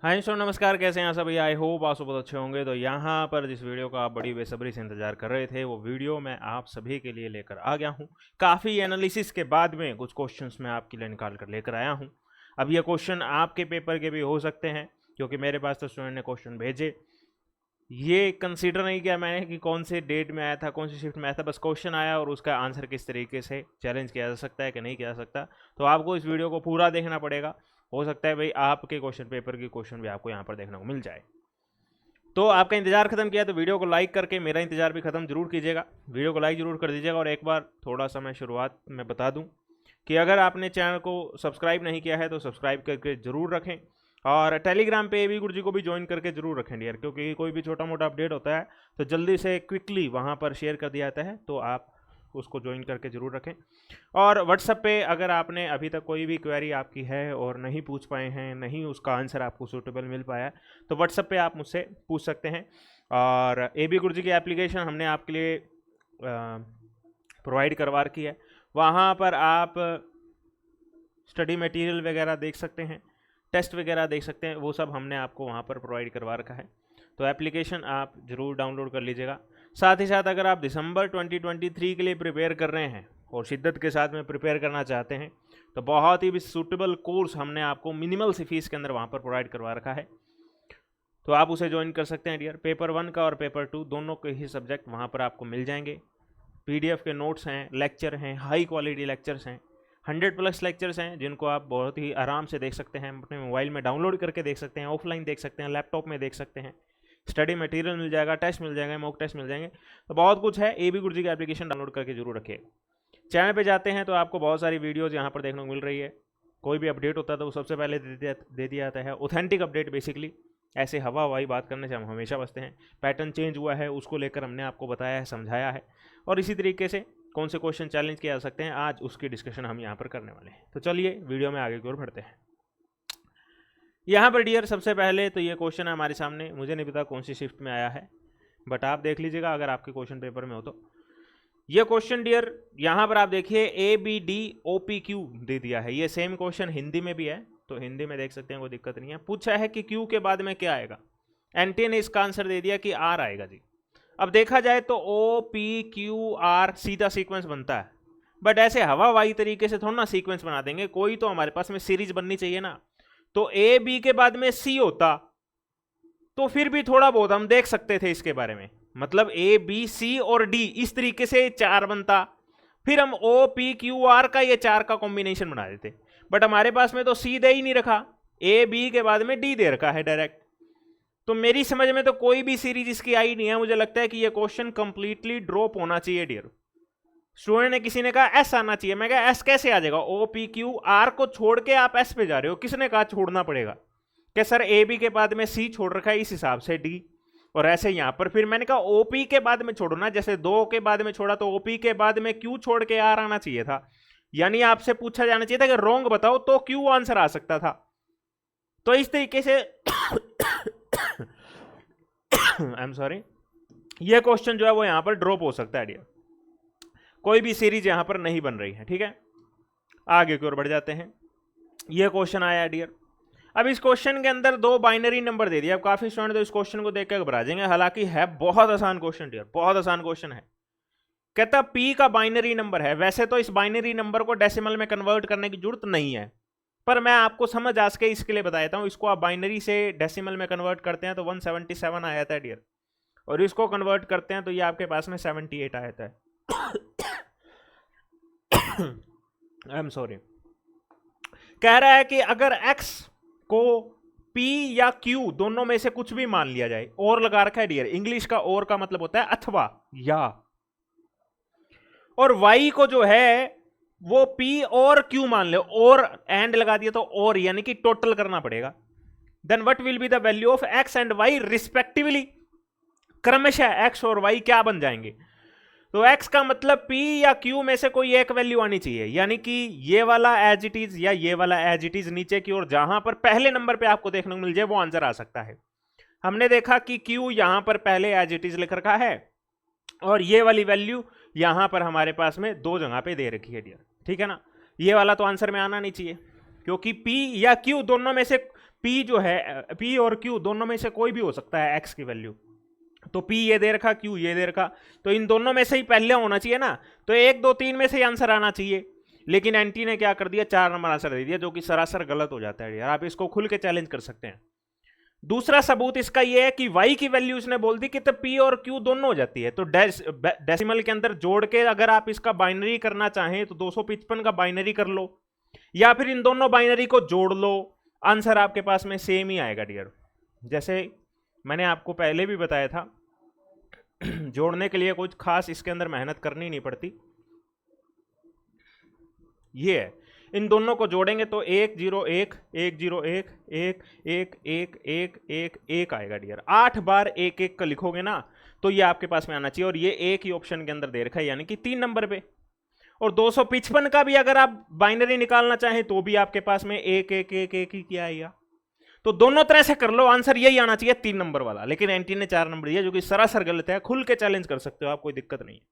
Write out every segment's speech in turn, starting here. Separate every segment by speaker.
Speaker 1: हाय सो नमस्कार, कैसे हैं आप सभी। आई होप आप सब बहुत अच्छे होंगे। तो यहाँ पर जिस वीडियो का आप बड़ी बेसब्री से इंतजार कर रहे थे, वो वीडियो मैं आप सभी के लिए लेकर आ गया हूँ। काफ़ी एनालिसिस के बाद में कुछ क्वेश्चंस मैं आपके लिए निकाल कर लेकर आया हूँ। अब ये क्वेश्चन आपके पेपर के भी हो सकते हैं, क्योंकि मेरे पास तो स्टूडेंट ने क्वेश्चन भेजे। ये कंसीडर नहीं किया मैंने कि कौन से डेट में आया था, कौन सी शिफ्ट में आया था। बस क्वेश्चन आया और उसका आंसर किस तरीके से चैलेंज किया जा सकता है कि नहीं किया जा सकता। तो आपको इस वीडियो को पूरा देखना पड़ेगा। हो सकता है भाई आपके क्वेश्चन पेपर की क्वेश्चन भी आपको यहाँ पर देखने को मिल जाए। तो आपका इंतजार खत्म किया तो वीडियो को लाइक करके मेरा इंतजार भी खत्म जरूर कीजिएगा। वीडियो को लाइक जरूर कर दीजिएगा। और एक बार थोड़ा सा मैं शुरुआत में बता दूं कि अगर आपने चैनल को सब्सक्राइब नहीं किया है तो सब्सक्राइब करके जरूर रखें। और टेलीग्राम पे एबी गुरुजी को भी ज्वाइन करके जरूर रखें डियर, क्योंकि कोई भी छोटा मोटा अपडेट होता है तो जल्दी से क्विकली वहाँ पर शेयर कर दिया जाता है। तो आप उसको ज्वाइन करके ज़रूर रखें। और व्हाट्सएप पे अगर आपने अभी तक कोई भी क्वेरी आपकी है और नहीं पूछ पाए हैं, नहीं उसका आंसर आपको सूटेबल मिल पाया है, तो व्हाट्सएप पे आप मुझसे पूछ सकते हैं। और एबी गुरुजी की एप्लीकेशन हमने आपके लिए प्रोवाइड करवा रखी है। वहाँ पर आप स्टडी मटेरियल वगैरह देख सकते हैं, टेस्ट वगैरह देख सकते हैं, वो सब हमने आपको वहाँ पर प्रोवाइड करवा रखा है। तो एप्लीकेशन आप ज़रूर डाउनलोड कर लीजिएगा। साथ ही साथ अगर आप दिसंबर 2023 के लिए प्रिपेयर कर रहे हैं और शिद्दत के साथ में प्रिपेयर करना चाहते हैं, तो बहुत ही सूटेबल कोर्स हमने आपको मिनिमल सी फीस के अंदर वहाँ पर प्रोवाइड करवा रखा है। तो आप उसे ज्वाइन कर सकते हैं डियर। पेपर 1 का और पेपर 2 दोनों के ही सब्जेक्ट वहाँ पर आपको मिल जाएंगे। PDF के नोट्स हैं, लेक्चर हैं, हाई क्वालिटी लेक्चर्स हैं, 100+ लेक्चर्स हैं जिनको आप बहुत ही आराम से देख सकते हैं। अपने मोबाइल में डाउनलोड करके देख सकते हैं, ऑफलाइन देख सकते हैं, लैपटॉप में देख सकते हैं। स्टडी मटेरियल मिल जाएगा, टेस्ट मिल जाएंगे, मॉक टेस्ट मिल जाएंगे। तो बहुत कुछ है। एबी गुरुजी की एप्लीकेशन डाउनलोड करके जरूर रखिए। चैनल पे जाते हैं तो आपको बहुत सारी वीडियोज़ यहाँ पर देखने को मिल रही है। कोई भी अपडेट होता है तो वो सबसे पहले दे दिया जाता है, ऑथेंटिक अपडेट बेसिकली। ऐसे हवा हवाई बात करने से हम हमेशा बचते हैं। पैटर्न चेंज हुआ है उसको लेकर हमने आपको बताया है, समझाया है। और इसी तरीके से कौन से क्वेश्चन चैलेंज किए जा सकते हैं, आज उसकी डिस्कशन हम यहाँ पर करने वाले हैं। तो चलिए वीडियो में आगे की ओर बढ़ते हैं। यहाँ पर डियर सबसे पहले तो ये क्वेश्चन है हमारे सामने। मुझे नहीं पता कौन सी शिफ्ट में आया है, बट आप देख लीजिएगा अगर आपके क्वेश्चन पेपर में हो तो। ये क्वेश्चन डियर यहाँ पर आप देखिए ABDOPQ दे दिया है। ये सेम क्वेश्चन हिंदी में भी है, तो हिंदी में देख सकते हैं, कोई दिक्कत नहीं है। पूछा है कि Q के बाद में क्या आएगा। एनटी ने इसका आंसर दे दिया कि R आएगा जी। अब देखा जाए तो OPQR सीधा सीक्वेंस बनता है, बट ऐसे हवावाई तरीके से थोड़ा ना सीक्वेंस बना देंगे। कोई तो हमारे पास में सीरीज बननी चाहिए ना। तो AB के बाद में C होता तो फिर भी थोड़ा बहुत हम देख सकते थे इसके बारे में। मतलब ABC और D इस तरीके से 4 बनता, फिर हम OPQR का ये 4 का कॉम्बिनेशन बना देते। बट हमारे पास में तो C दे ही नहीं रखा, AB के बाद में D दे रखा है डायरेक्ट। तो मेरी समझ में तो कोई भी सीरीज इसकी आई नहीं है। मुझे लगता है कि ये क्वेश्चन कंप्लीटली ड्रॉप होना चाहिए डियर। स्टूडेंट ने किसी ने कहा एस आना चाहिए। मैं कहा एस कैसे आ जाएगा, OPQR को छोड़ के आप एस पे जा रहे हो। किसने कहा छोड़ना पड़ेगा? क्या सर AB के बाद में C छोड़ रखा है, इस हिसाब से D। और ऐसे यहां पर फिर मैंने कहा OP के बाद में छोड़ो ना, जैसे 2 के बाद में छोड़ा तो OP के बाद में Q छोड़ के R आना चाहिए था। यानी आपसे पूछा जाना चाहिए था कि रॉन्ग बताओ, तो Q आंसर आ सकता था। तो इस तरीके से आई एम सॉरी, यह क्वेश्चन जो है वो यहां पर ड्रॉप हो सकता है डियर। कोई भी सीरीज यहां पर नहीं बन रही है, ठीक है। आगे की ओर बढ़ जाते हैं। यह क्वेश्चन आया डियर। अब इस क्वेश्चन के अंदर 2 बाइनरी नंबर दे दिया। अब काफी स्टूडेंट तो इस क्वेश्चन को देखकर घबरा जाएंगे, हालांकि है बहुत आसान क्वेश्चन डियर, बहुत आसान क्वेश्चन है। कहता P का बाइनरी नंबर है। वैसे तो इस बाइनरी नंबर को डेसिमल में कन्वर्ट करने की जरूरत नहीं है, पर मैं आपको समझ आ सके इसके लिए बताता हूं। इसको आप बाइनरी से डेसिमल में कन्वर्ट करते हैं तो 177 आ जाता है डियर, और इसको कन्वर्ट करते हैं तो ये आपके पास में 78 आ जाता है। I am sorry. कह रहा है कि अगर x को P या Q दोनों में से कुछ भी मान लिया जाए, और लगा रखा है डियर। इंग्लिश का और का मतलब होता है अथवा या, और y को जो है वो P और Q मान ले, और एंड लगा दिया तो और, यानी कि टोटल करना पड़ेगा। Then what will be the value of x and y respectively. क्रमशः x और y क्या बन जाएंगे? तो x का मतलब P या Q में से कोई एक वैल्यू आनी चाहिए, यानी कि ये वाला एज इट इज या ये वाला एज इट इज नीचे की ओर, जहां पर पहले नंबर पे आपको देखने को मिल जाए वो आंसर आ सकता है। हमने देखा कि Q यहां पर पहले एज इट इज लिख रखा है, और ये वाली वैल्यू यहां पर हमारे पास में 2 जगह पे दे रखी है डियर, ठीक है ना। ये वाला तो आंसर में आना नहीं चाहिए, क्योंकि P या Q दोनों में से P जो है, P और Q दोनों में से कोई भी हो सकता है x की वैल्यू। तो P ये दे रखा, Q ये दे रखा, तो इन दोनों में से ही पहले होना चाहिए ना, तो 1 2 3 में से ही आंसर आना चाहिए। लेकिन एंटी ने क्या कर दिया, 4 नंबर आंसर दे दिया, जो कि सरासर गलत हो जाता है यार। आप इसको खुल के चैलेंज कर सकते हैं। दूसरा सबूत इसका ये है कि y की वैल्यू इसने बोल दी कि तो P और Q दोनों हो जाती है। तो डेसिमल के अंदर जोड़ के अगर आप इसका बाइनरी करना चाहें तो 255 का बाइनरी कर लो, या फिर इन दोनों बाइनरी को जोड़ लो, आंसर आपके पास में सेम ही आएगा डियर। जैसे मैंने आपको पहले भी बताया था, जोड़ने के लिए कुछ खास इसके अंदर मेहनत करनी नहीं पड़ती। ये है, इन दोनों को जोड़ेंगे तो 1 0 1 1 0 1 1 1 1 1 1 1 आएगा डियर। 8 बार 1 1 का लिखोगे ना तो ये आपके पास में आना चाहिए, और ये एक ही ऑप्शन के अंदर दे रखा है, यानी कि 3 नंबर पे। और 255 का भी अगर आप बाइनरी निकालना चाहें तो भी आपके पास में 1 1 1 1 ही क्या आएगा। तो दोनों तरह से कर लो, आंसर यही आना चाहिए 3 नंबर वाला। लेकिन एंटी ने 4 नंबर दिया, जो कि सरासर गलत है। खुल के चैलेंज कर सकते हो आप, कोई दिक्कत नहीं है।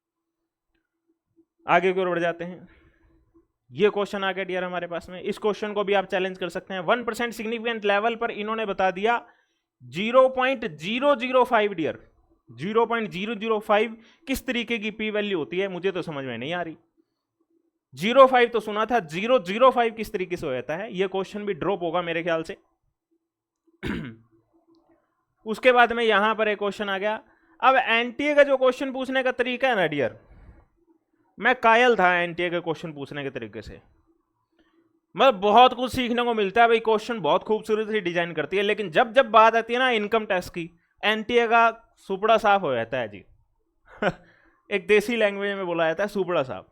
Speaker 1: आगे की ओर बढ़ जाते हैं। ये क्वेश्चन आ गया डियर हमारे पास में। इस क्वेश्चन को भी आप चैलेंज कर सकते हैं। 1% सिग्निफिकेंट लेवल पर इन्होंने बता दिया 0.005 डियर। 0.005 किस तरीके की पी वैल्यू होती है, मुझे तो समझ में नहीं आ रही। 0.5 तो सुना था, 0.05 किस तरीके से हो जाता है। ये क्वेश्चन भी ड्रॉप होगा मेरे ख्याल से। उसके बाद में यहां पर एक क्वेश्चन आ गया। अब एनटीए का जो क्वेश्चन पूछने का तरीका है ना डियर, मैं कायल था एनटीए के क्वेश्चन पूछने के तरीके से। मतलब बहुत कुछ सीखने को मिलता है भाई, क्वेश्चन बहुत खूबसूरत से डिजाइन करती है, लेकिन जब जब बात आती है ना इनकम टैक्स की, एनटीए का सुपड़ा साफ हो जाता है जी। एक देसी लैंग्वेज में बोला जाता है सुपड़ा साफ।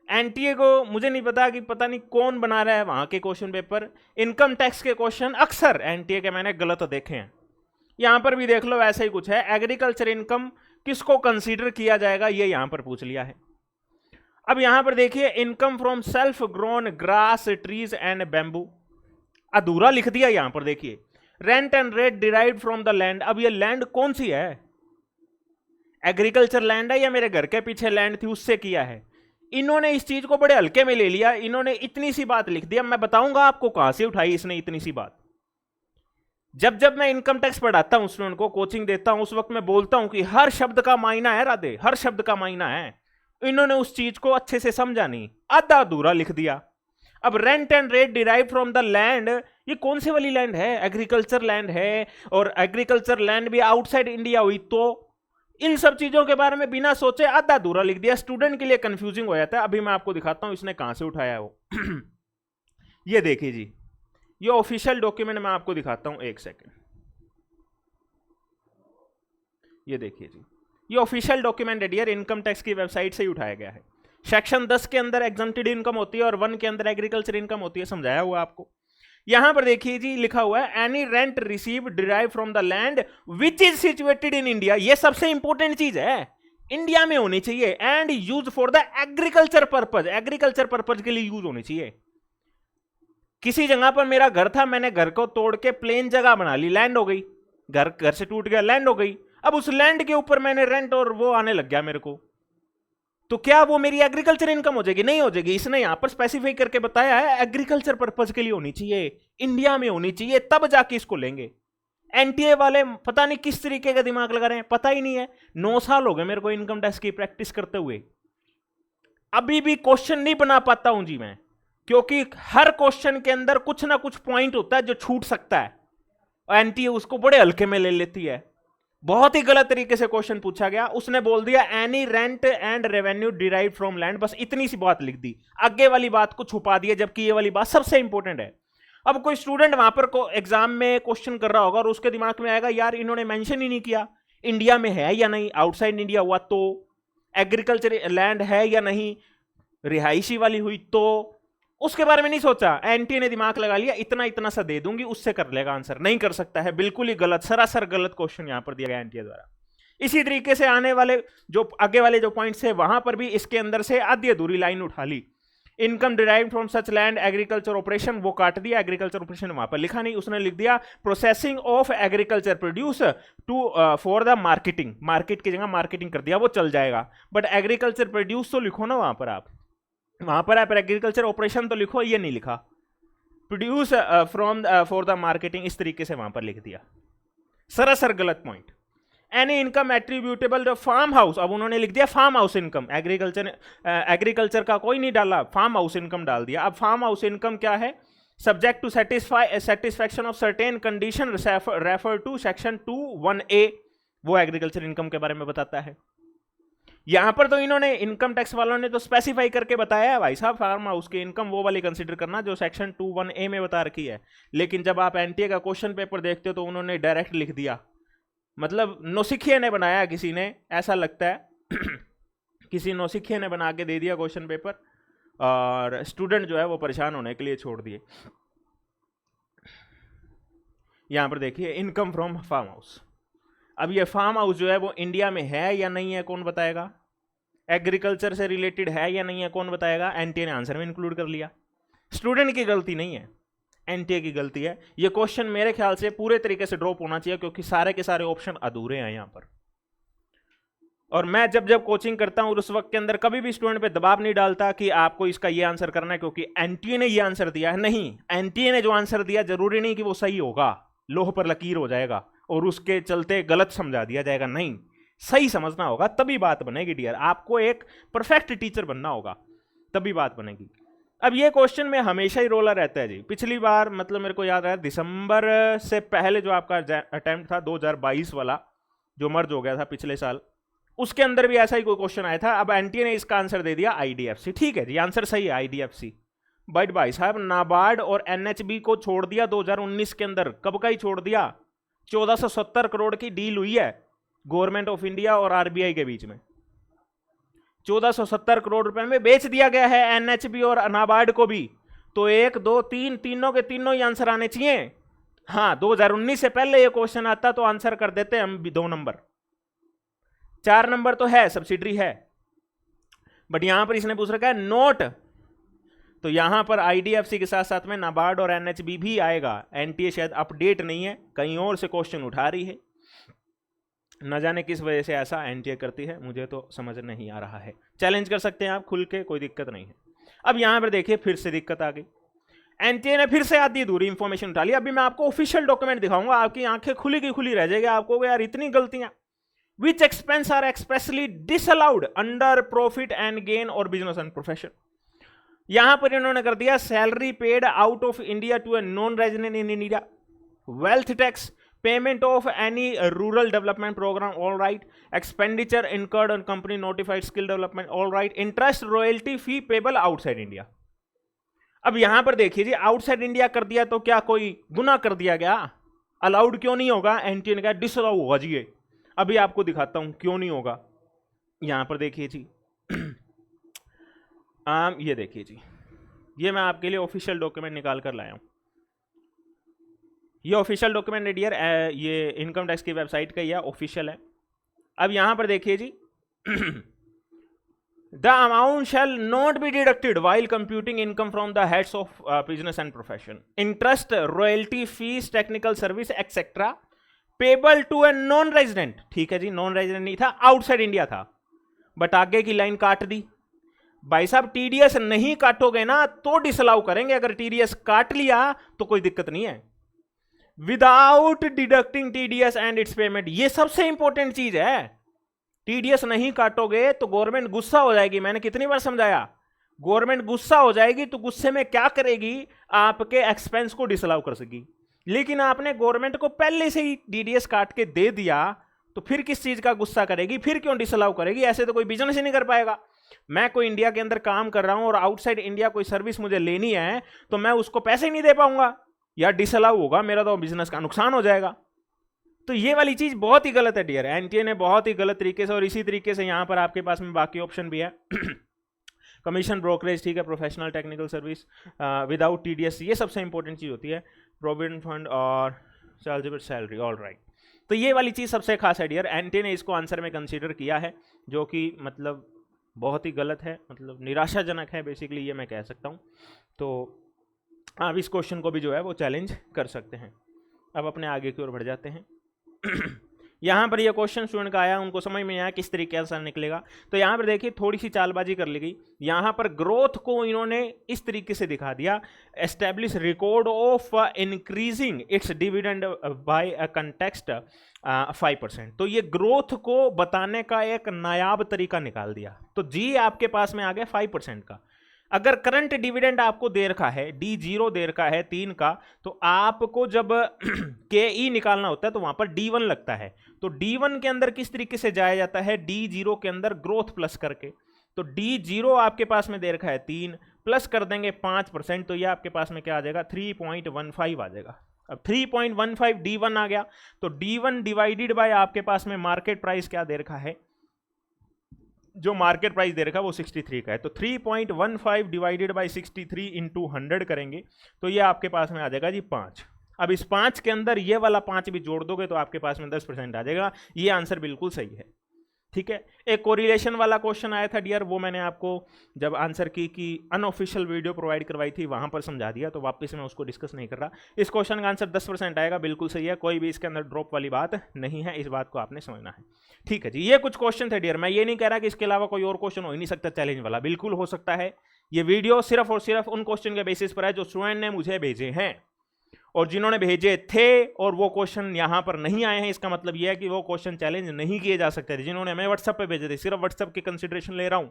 Speaker 1: एनटीए को मुझे नहीं पता कि पता नहीं कौन बना रहा है वहां के क्वेश्चन पेपर। इनकम टैक्स के क्वेश्चन अक्सर एनटीए के मैंने गलत देखे हैं। यहां पर भी देख लो ऐसा ही कुछ है। एग्रीकल्चर इनकम किसको कंसीडर किया जाएगा, ये यहां पर पूछ लिया है। अब यहां पर देखिए, income from self grown grass trees and bamboo, अधूरा लिख दिया। यहां पर देखिए, rent and rate derived from the land. अब ये लैंड कौन सी है, एग्रीकल्चर लैंड है या मेरे घर के पीछे लैंड थी उससे किया है। इन्होंने इस चीज को बड़े हल्के में ले लिया। इन्होंने इतनी सी बात लिख दी। अब मैं बताऊंगा आपको कहां से उठाई इसने इतनी सी बात। जब जब मैं इनकम टैक्स पढ़ाता हूं स्टूडेंट को, कोचिंग देता हूं, उस वक्त मैं बोलता हूं कि हर शब्द का मायना है राधे, हर शब्द का मायना है। इन्होंने उस चीज को अच्छे से समझा नहीं, आधा अधूरा लिख दिया। अब rent and rate derive from the land, ये कौन से वाली लैंड है, एग्रीकल्चर लैंड है, और एग्रीकल्चर लैंड भी आउटसाइड इंडिया हुई तो इन सब चीजों के बारे में बिना सोचे आधा अधूरा लिख दिया। स्टूडेंट के लिए कंफ्यूजिंग हो जाता है। अभी मैं आपको दिखाता हूं इसने कहां से उठाया है वो। ये देखिए जी, ये ऑफिशियल डॉक्यूमेंट मैं आपको दिखाता हूं, एक सेकेंड। ये देखिए जी, ये ऑफिशियल डॉक्यूमेंट है डियर, इनकम टैक्स की वेबसाइट से ही उठाया गया है। सेक्शन 10 के अंदर एग्जम्प्टेड इनकम होती है और 1 के अंदर एग्रीकल्चर इनकम होती है, समझाया हुआ आपको। यहां पर देखिए जी, लिखा हुआ है any rent receive derive from the land which is situated in India. ये सबसे इंपॉर्टेंट चीज है, इंडिया में होनी चाहिए। And use for the agriculture purpose, agriculture purpose के लिए यूज होनी चाहिए। किसी जगह पर मेरा घर था, मैंने घर को तोड़ के प्लेन जगह बना ली, लैंड हो गई। घर से टूट गया, लैंड हो गई। अब उस लैंड के ऊपर मैंने रेंट और वो आने लग गया मेरे को, तो क्या वो मेरी एग्रीकल्चर इनकम हो जाएगी? नहीं हो जाएगी। इसने यहां पर स्पेसिफाई करके बताया है एग्रीकल्चर पर्पज के लिए होनी चाहिए, इंडिया में होनी चाहिए, तब जाके इसको लेंगे। एनटीए वाले पता नहीं किस तरीके का दिमाग लगा रहे हैं, पता ही नहीं है। 9 साल हो गए मेरे को इनकम टैक्स की प्रैक्टिस करते हुए, अभी भी क्वेश्चन नहीं बना पाता हूं जी मैं, क्योंकि हर क्वेश्चन के अंदर कुछ ना कुछ पॉइंट होता है जो छूट सकता है, एनटीए उसको बड़े हल्के में ले लेती है। बहुत ही गलत तरीके से क्वेश्चन पूछा गया। उसने बोल दिया any rent and revenue derive from land, बस इतनी सी बात लिख दी, आगे वाली बात को छुपा दिया, जबकि ये वाली बात सबसे इंपॉर्टेंट है। अब कोई स्टूडेंट वहां पर एग्जाम में क्वेश्चन कर रहा होगा और उसके दिमाग में आएगा यार इन्होंने मेंशन ही नहीं किया इंडिया में है या नहीं, आउटसाइड इंडिया हुआ तो, एग्रीकल्चर लैंड है या नहीं, रिहायशी वाली हुई तो, उसके बारे में नहीं सोचा। एनटीए ने दिमाग लगा लिया इतना इतना सा दे दूंगी उससे कर लेगा आंसर। नहीं कर सकता है, बिल्कुल ही गलत, सरासर गलत क्वेश्चन यहां पर दिया गया एनटीए द्वारा। इसी तरीके से आने वाले जो आगे वाले जो पॉइंट्स है वहां पर भी इसके अंदर से आधी अधूरी लाइन उठा ली। Income derive from such land agriculture operation, वो काट दिया, एग्रीकल्चर ऑपरेशन वहां पर लिखा नहीं, उसने लिख दिया processing of agriculture produce to for the marketing, market की जगह मार्केटिंग कर दिया, वो चल जाएगा। बट एग्रीकल्चर प्रोड्यूस तो लिखो ना वहां पर आप एग्रीकल्चर ऑपरेशन तो लिखो, ये नहीं लिखा। Produce from for the marketing, इस तरीके से वहां पर लिख दिया, सरासर गलत point. Any income attributable to farm house, अब उन्होंने लिख दिया फार्म हाउस इनकम, एग्रीकल्चर का कोई नहीं डाला, फार्म हाउस इनकम डाल दिया। अब फार्म हाउस इनकम क्या है, subject to satisfaction of certain condition refer to section 2(1)(a), वो एग्रीकल्चर इनकम के बारे में बताता है। यहां पर तो इन्होंने इनकम टैक्स वालों ने तो स्पेसिफाई करके बताया है भाई साहब, फार्म हाउस की इनकम वो वाली कंसीडर करना जो सेक्शन 2(1)(a) में बता रखी है। लेकिन जब आप एनटीए का क्वेश्चन पेपर देखते हो तो उन्होंने डायरेक्ट लिख दिया, मतलब नौसिखिया ने बनाया किसी ने, ऐसा लगता है किसी नौसिखिया ने बना के दे दिया क्वेश्चन पेपर, और स्टूडेंट जो है वो परेशान होने के लिए छोड़ दिए। यहां पर देखिए इनकम फ्रॉम फार्म हाउस, अब ये फार्म हाउस जो है वो इंडिया में है या नहीं है कौन बताएगा, एग्रीकल्चर से रिलेटेड है या नहीं है कौन बताएगा, एनटीए ने आंसर में इंक्लूड कर लिया। स्टूडेंट की गलती नहीं है, एनटीए की गलती है। ये क्वेश्चन मेरे ख्याल से पूरे तरीके से ड्रॉप होना चाहिए, क्योंकि सारे के सारे ऑप्शन अधूरे हैं यहां पर। और मैं जब जब कोचिंग करता हूं उस वक्त के अंदर कभी भी स्टूडेंट पे दबाव नहीं डालता कि आपको इसका ये आंसर करना है क्योंकि एनटीए ने ये आंसर दिया है। नहीं, एनटीए ने जो आंसर दिया जरूरी नहीं कि वो सही होगा, लोह पर लकीर हो जाएगा और उसके चलते गलत समझा दिया जाएगा। नहीं, सही समझना होगा तभी बात बनेगी डियर। आपको एक परफेक्ट टीचर बनना होगा तभी बात बनेगी। अब ये क्वेश्चन में हमेशा ही रोला रहता है जी। पिछली बार मतलब मेरे को याद है दिसंबर से पहले जो आपका अटेम्प्ट था 2022 वाला जो मर्ज हो गया था पिछले साल, उसके अंदर भी ऐसा ही कोई क्वेश्चन आया था। अब एनटीए ने इसका आंसर दे दिया आईडीएफसी। ठीक है जी, आंसर सही है आईडीएफसी। बट भाई साहब नाबार्ड और एनएचबी को छोड़ दिया 2019 के अंदर। कब का ही छोड़ दिया, 1470 करोड़ की डील हुई है गवर्नमेंट ऑफ इंडिया और आरबीआई के बीच में। 1470 करोड़ रुपए में बेच दिया गया है एनएचबी और नाबार्ड को भी। तो 1 2 3 तीनों के तीनों ही आंसर आने चाहिए। हाँ, 2019 से पहले ये क्वेश्चन आता तो आंसर कर देते हम भी 2 नंबर। 4 नंबर तो है, सब्सिडरी है, बट यहां पर इसने पूछ रखा है नोट, तो यहां पर आईडीएफसी के साथ साथ में नाबार्ड और एनएचबी भी आएगा। एनटीए शायद अपडेट नहीं है, कहीं और से क्वेश्चन उठा रही है, न जाने किस वजह से ऐसा एनटीए करती है, मुझे तो समझ नहीं आ रहा है। चैलेंज कर सकते हैं आप खुल के, कोई दिक्कत नहीं है। अब यहां पर देखिए फिर से दिक्कत आ गई, एनटीए ने फिर से आधी अधूरी इंफॉर्मेशन उठा ली। अभी मैं आपको ऑफिशियल डॉक्यूमेंट दिखाऊंगा, आपकी आंखें खुली की खुली रह जाएगी, आपको यार इतनी गलतियां। Which expense are expressly disallowed under profit and gain or business and profession? यहां पर इन्होंने कर दिया salary paid out of India to a non resident in India, wealth tax, payment of any rural development program, all right, expenditure incurred on company notified skill development, all right, interest royalty fee payable outside India. अब यहां पर देखिए जी, outside India कर दिया तो क्या कोई गुना कर दिया गया? अलाउड क्यों नहीं होगा? एनटीए ने कहा डिसअलाउ होगा जी। अभी आपको दिखाता हूं क्यों नहीं होगा। यहां पर देखिए जी, ये देखिए जी, ये मैं आपके लिए ऑफिशियल डॉक्यूमेंट निकाल कर लाया हूं। ये ऑफिशियल डॉक्यूमेंट है डियर, ये इनकम टैक्स की वेबसाइट का ही है, ऑफिशियल है। अब यहां पर देखिए जी, the amount shall not be deducted while computing income from the heads of business and profession, interest, royalty, fees, technical service etcetera payable to a non resident. ठीक है जी, नॉन रेजिडेंट नहीं था, आउटसाइड इंडिया था, but आगे की line काट दी। भाई साहब टीडीएस नहीं काटोगे ना तो डिसअलाउ करेंगे, अगर टीडीएस काट लिया तो कोई दिक्कत नहीं है। Without deducting TDS and it's payment, ये सबसे इंपॉर्टेंट चीज है। टीडीएस नहीं काटोगे तो गवर्नमेंट गुस्सा हो जाएगी। मैंने कितनी बार समझाया, गवर्नमेंट गुस्सा हो जाएगी तो गुस्से में क्या करेगी, आपके एक्सपेंस को डिसअलाउ कर सकेगी। लेकिन आपने गवर्नमेंट को पहले से ही डीडीएस काट के दे दिया तो फिर किस चीज का गुस्सा करेगी, फिर क्यों डिसअलाउ करेगी? ऐसे तो कोई बिजनेस ही नहीं कर पाएगा। मैं कोई इंडिया के अंदर काम कर रहा हूं और आउटसाइड इंडिया कोई सर्विस मुझे लेनी है तो मैं उसको पैसे ही नहीं दे पाऊंगा, या डिसअलाउ होगा, मेरा तो बिजनेस का नुकसान हो जाएगा। तो ये वाली चीज बहुत ही गलत है डियर, एनटीए ने बहुत ही गलत तरीके से। और इसी तरीके से यहां पर आपके पास में बाकी ऑप्शन भी है कमीशन, ब्रोकरेज, ठीक है, professional technical service without TDS, ये सबसे इंपॉर्टेंट चीज होती है, प्रोविडेंट फंड और सैलरी, ऑल राइट। तो ये वाली चीज सबसे खास है डियर, एनटीए ने इसको आंसर में कंसीडर किया है, जो कि मतलब बहुत ही गलत है, मतलब निराशाजनक है बेसिकली, ये मैं कह सकता हूँ। तो आप इस क्वेश्चन को भी जो है वो चैलेंज कर सकते हैं। अब अपने आगे की ओर बढ़ जाते हैं। यहाँ पर ये क्वेश्चन स्टूडेंट का आया, उनको समझ में नहीं आया किस तरीके से निकलेगा। तो यहाँ पर देखिए थोड़ी सी चालबाजी कर ली गई। यहाँ पर ग्रोथ को इन्होंने इस तरीके से दिखा दिया, establish record of increasing its dividend by a context 5%। तो ये ग्रोथ को बताने का एक नायाब तरीका निकाल दिया। तो जी आपके पास में आ गया 5% का। अगर करंट डिविडेंड आपको दे रखा है D0 दे रखा है 3 का, तो आपको जब KE निकालना होता है तो वहां पर D1 लगता है। तो D1 के अंदर किस तरीके से जाया जाता है, D0 के अंदर ग्रोथ प्लस करके। तो D0 आपके पास में दे रखा है 3, प्लस कर देंगे 5%, तो ये आपके पास में क्या आ जाएगा 3.15 आ जाएगा। अब 3.15 D1 आ गया, तो D1 डिवाइडेड बाय आपके पास में मार्केट प्राइस क्या दे रखा है, जो मार्केट प्राइस दे रखा है वो 63 का है। तो 3.15 डिवाइडेड बाय 63 इंटू 100 करेंगे तो ये आपके पास में आ जाएगा जी 5। अब इस 5 के अंदर ये वाला 5 भी जोड़ दोगे तो आपके पास में 10% आ जाएगा। ये आंसर बिल्कुल सही है, ठीक है। एक कोरिलेशन वाला क्वेश्चन आया था डियर, वो मैंने आपको जब आंसर की अनऑफिशियल वीडियो प्रोवाइड करवाई थी वहां पर समझा दिया, तो वापस मैं उसको डिस्कस नहीं कर रहा। इस क्वेश्चन का आंसर 10% आएगा, बिल्कुल सही है, कोई भी इसके अंदर ड्रॉप वाली बात नहीं है, इस बात को आपने समझना है, ठीक है जी। ये कुछ क्वेश्चन थे डियर, मैं ये नहीं कह रहा कि इसके अलावा कोई और क्वेश्चन हो ही नहीं सकता चैलेंज वाला, बिल्कुल हो सकता है। ये वीडियो सिर्फ और सिर्फ उन क्वेश्चन के बेसिस पर है जो स्टूडेंट ने मुझे भेजे हैं, और जिन्होंने भेजे थे और वो क्वेश्चन यहां पर नहीं आए हैं, इसका मतलब यह है कि वो क्वेश्चन चैलेंज नहीं किए जा सकते थे। जिन्होंने हमें व्हाट्सएप पे भेजे थे, सिर्फ व्हाट्सएप की कंसिडरेशन ले रहा हूं।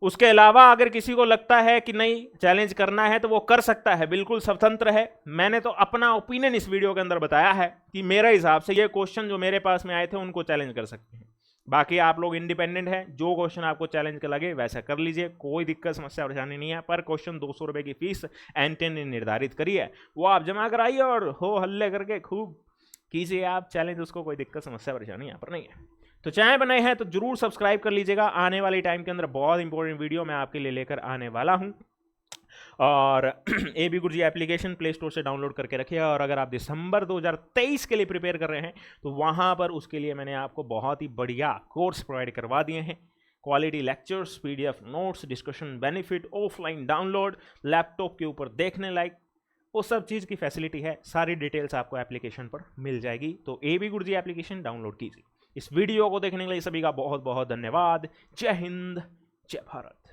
Speaker 1: उसके अलावा अगर किसी को लगता है कि नहीं चैलेंज करना है तो वो कर सकता है, बिल्कुल स्वतंत्र है। मैंने तो अपना ओपिनियन इस वीडियो के अंदर बताया है कि मेरे हिसाब से ये क्वेश्चन जो मेरे पास में आए थे उनको चैलेंज कर सकते हैं। बाकी आप लोग इंडिपेंडेंट हैं, जो क्वेश्चन आपको चैलेंज का लगे वैसा कर लीजिए, कोई दिक्कत समस्या परेशानी नहीं है। पर क्वेश्चन 200 रुपये की फीस N10 ने निर्धारित करी है, वो आप जमा कराइए और हो हल्ले करके खूब कीजिए आप चैलेंज, उसको कोई दिक्कत समस्या परेशानी यहाँ पर नहीं है। तो चैनल बनाए हैं तो जरूर सब्सक्राइब कर लीजिएगा, आने वाली टाइम के अंदर बहुत इंपॉर्टेंट वीडियो मैं आपके लिए लेकर आने वाला हूँ। और AB गुरुजी एप्लीकेशन प्ले स्टोर से डाउनलोड करके रखिएगा। और अगर आप दिसंबर 2023 के लिए प्रिपेयर कर रहे हैं तो वहाँ पर उसके लिए मैंने आपको बहुत ही बढ़िया कोर्स प्रोवाइड करवा दिए हैं, quality lectures, PDF notes, discussion benefit, offline download, laptop के ऊपर देखने लायक, वो सब चीज़ की फैसिलिटी है। सारी डिटेल्स आपको एप्लीकेशन पर मिल जाएगी। तो AB गुरुजी एप्लीकेशन डाउनलोड कीजिए। इस वीडियो को देखने के लिए सभी का बहुत बहुत धन्यवाद। जय हिंद, जय भारत।